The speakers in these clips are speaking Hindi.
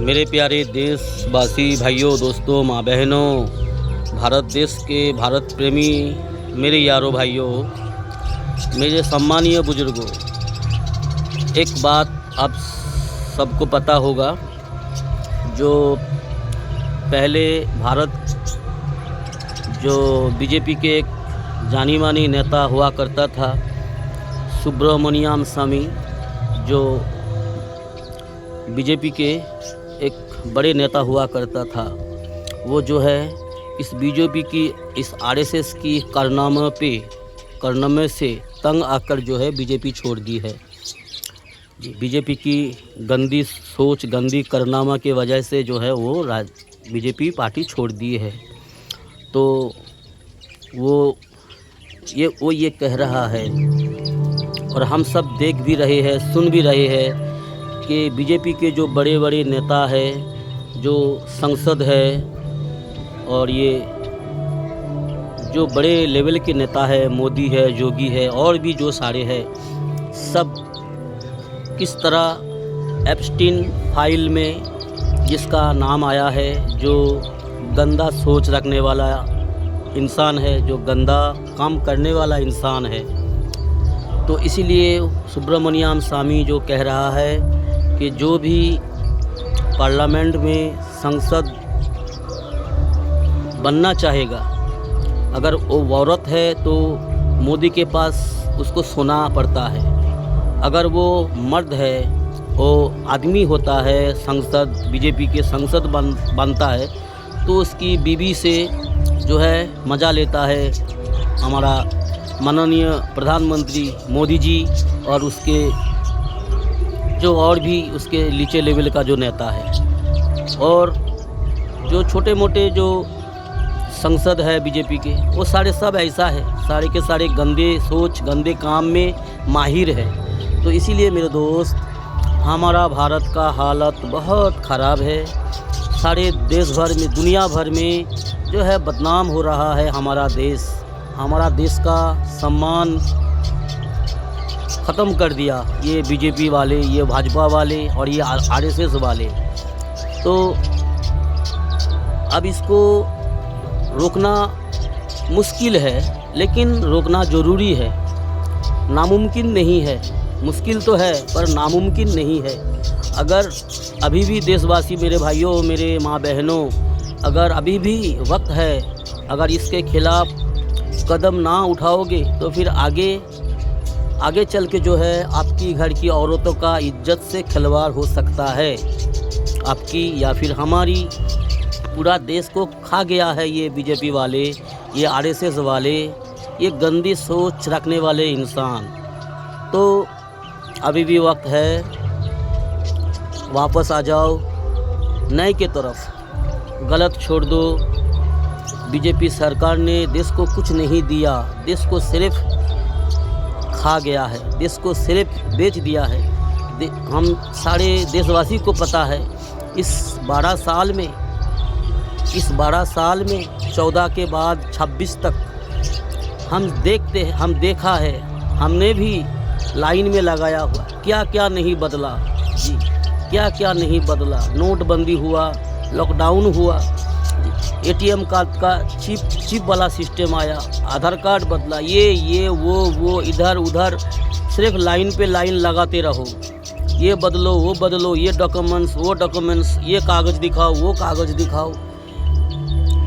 मेरे प्यारे देशवासी भाइयों, दोस्तों, माँ बहनों, भारत देश के भारत प्रेमी मेरे यारों भाइयों, मेरे सम्मानीय बुजुर्गों, एक बात आप सबको पता होगा। जो पहले भारत जो बीजेपी के एक जानी मानी नेता हुआ करता था, सुब्रमण्यम स्वामी, जो बीजेपी के एक बड़े नेता हुआ करता था, वो जो है इस बीजेपी की, इस आरएसएस की कारनामे से तंग आकर जो है बीजेपी छोड़ दी है। बीजेपी की गंदी सोच, गंदी कारनामा की वजह से जो है वो बीजेपी पार्टी छोड़ दी है। तो वो ये कह रहा है और हम सब देख भी रहे हैं, सुन भी रहे हैं कि बीजेपी के जो बड़े बड़े नेता हैं, जो संसद है और ये जो बड़े लेवल के नेता है, मोदी है, योगी है और भी जो सारे हैं, सब किस तरह एप्स्टीन फाइल में जिसका नाम आया है, जो गंदा सोच रखने वाला इंसान है, जो गंदा काम करने वाला इंसान है। तो इसीलिए सुब्रमण्यम स्वामी जो कह रहा है कि जो भी पार्लियामेंट में संसद बनना चाहेगा, अगर वो औरत है तो मोदी के पास उसको सोना पड़ता है। अगर वो मर्द है, वो आदमी होता है, संसद बीजेपी के संसद बनता है, तो उसकी बीवी से जो है मज़ा लेता है हमारा माननीय प्रधानमंत्री मोदी जी और उसके जो और भी उसके नीचे लेवल का जो नेता है। और जो छोटे मोटे जो संसद है बीजेपी के, वो सारे सब ऐसा है, सारे के सारे गंदे सोच, गंदे काम में माहिर है। तो इसीलिए मेरे दोस्त, हमारा भारत का हालत बहुत ख़राब है। सारे देश भर में, दुनिया भर में जो है बदनाम हो रहा है हमारा देश का सम्मान ख़त्म कर दिया ये बीजेपी वाले, ये भाजपा वाले और ये आरएसएस वाले। तो अब इसको रोकना मुश्किल है, लेकिन रोकना ज़रूरी है। नामुमकिन नहीं है, मुश्किल तो है पर नामुमकिन नहीं है। अगर अभी भी देशवासी मेरे भाइयों, मेरे माँ बहनों, अगर अभी भी वक्त है, अगर इसके खिलाफ़ कदम ना उठाओगे तो फिर आगे चल के जो है आपकी घर की औरतों का इज्जत से खिलवाड़ हो सकता है, आपकी या फिर हमारी। पूरा देश को खा गया है ये बीजेपी वाले, ये आरएसएस वाले, ये गंदी सोच रखने वाले इंसान। तो अभी भी वक्त है, वापस आ जाओ नए के तरफ, गलत छोड़ दो। बीजेपी सरकार ने देश को कुछ नहीं दिया, देश को सिर्फ खा गया है, देश को सिर्फ बेच दिया है। हम सारे देशवासी को पता है, इस 12 साल में 14 के बाद 26 तक हम देखा है, हमने भी लाइन में लगाया हुआ, क्या क्या नहीं बदला जी, क्या क्या नहीं बदला। नोटबंदी हुआ, लॉकडाउन हुआ, एटीएम कार्ड का चिप वाला सिस्टम आया, आधार कार्ड बदला, ये वो इधर उधर सिर्फ लाइन पे लाइन लगाते रहो, ये बदलो, वो बदलो, ये डॉक्यूमेंट्स, वो डॉक्यूमेंट्स, ये कागज़ दिखाओ, वो कागज़ दिखाओ।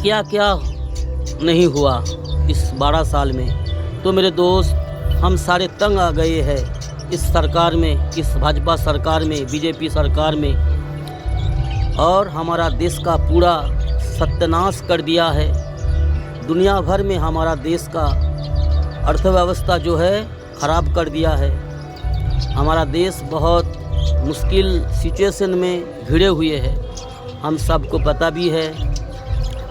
क्या क्या नहीं हुआ इस 12 साल में। तो मेरे दोस्त, हम सारे तंग आ गए हैं इस सरकार में, इस भाजपा सरकार में, बीजेपी सरकार में, और हमारा देश का पूरा सत्यानाश कर दिया है। दुनिया भर में हमारा देश का अर्थव्यवस्था जो है ख़राब कर दिया है। हमारा देश बहुत मुश्किल सिचुएशन में घिरे हुए है, हम सबको पता भी है।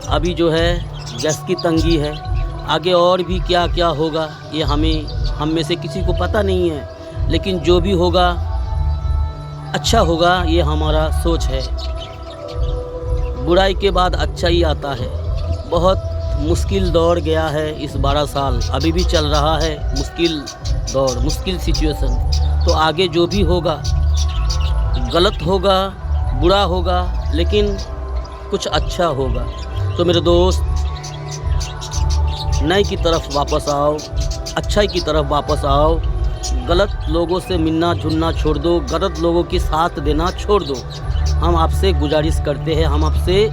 अभी जो है गैस की तंगी है, आगे और भी क्या क्या होगा ये हम में से किसी को पता नहीं है, लेकिन जो भी होगा अच्छा होगा, ये हमारा सोच है। बुराई के बाद अच्छा ही आता है। बहुत मुश्किल दौर गया है इस 12 साल, अभी भी चल रहा है मुश्किल दौर, मुश्किल सिचुएशन। तो आगे जो भी होगा गलत होगा, बुरा होगा लेकिन कुछ अच्छा होगा। तो मेरे दोस्त, नए की तरफ वापस आओ, अच्छाई की तरफ वापस आओ, गलत लोगों से मिलना जुलना छोड़ दो, गलत लोगों की साथ देना छोड़ दो। हम आपसे गुजारिश करते हैं, हम आपसे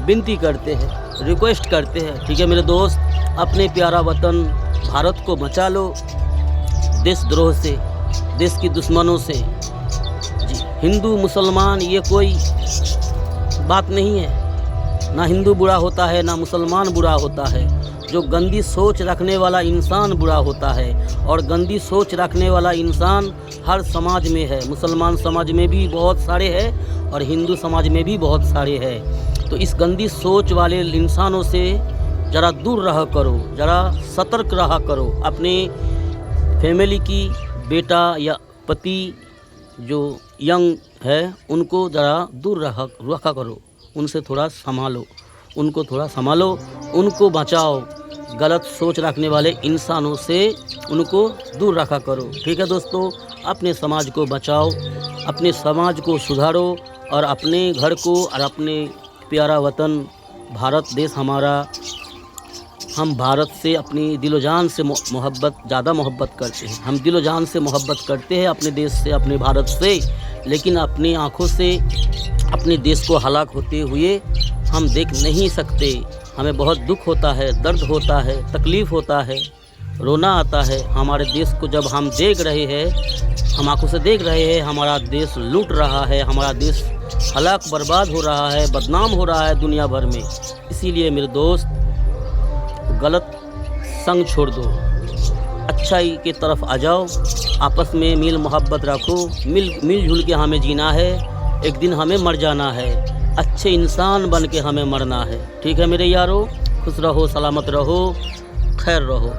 विनती करते हैं, रिक्वेस्ट करते हैं, ठीक है मेरे दोस्त, अपने प्यारा वतन भारत को बचा लो देशद्रोह से, देश की दुश्मनों से। जी, हिंदू मुसलमान ये कोई बात नहीं है, ना हिंदू बुरा होता है ना मुसलमान बुरा होता है। जो गंदी सोच रखने वाला इंसान बुरा होता है, और गंदी सोच रखने वाला इंसान हर समाज में है। मुसलमान समाज में भी बहुत सारे हैं और हिंदू समाज में भी बहुत सारे हैं। तो इस गंदी सोच वाले इंसानों से ज़रा दूर रहा करो, ज़रा सतर्क रहा करो। अपने फैमिली की बेटा या पति जो यंग है उनको ज़रा दूर रखा करो, उनसे थोड़ा संभालो, उनको थोड़ा संभालो, उनको बचाओ। गलत सोच रखने वाले इंसानों से उनको दूर रखा करो, ठीक है दोस्तों। अपने समाज को बचाओ, अपने समाज को सुधारो, और अपने घर को और अपने प्यारा वतन भारत देश हमारा, हम भारत से अपनी दिलो जान से ज़्यादा मोहब्बत करते हैं। हम दिलो जान से मोहब्बत करते हैं अपने देश से, अपने भारत से, लेकिन अपनी आँखों से अपने देश को हलाक होते हुए हम देख नहीं सकते। हमें बहुत दुख होता है, दर्द होता है, तकलीफ़ होता है, रोना आता है। हमारे देश को जब हम देख रहे हैं, हम आँखों से देख रहे हैं, हमारा देश लूट रहा है, हमारा देश हलाक बर्बाद हो रहा है, बदनाम हो रहा है दुनिया भर में। इसीलिए मेरे दोस्त, गलत संग छोड़ दो, अच्छाई की तरफ आ जाओ, आपस में मिल मोहब्बत रखो, मिलजुल के हमें जीना है। एक दिन हमें मर जाना है, अच्छे इंसान बन के हमें मरना है, ठीक है मेरे यारों। खुश रहो, सलामत रहो, खैर रहो।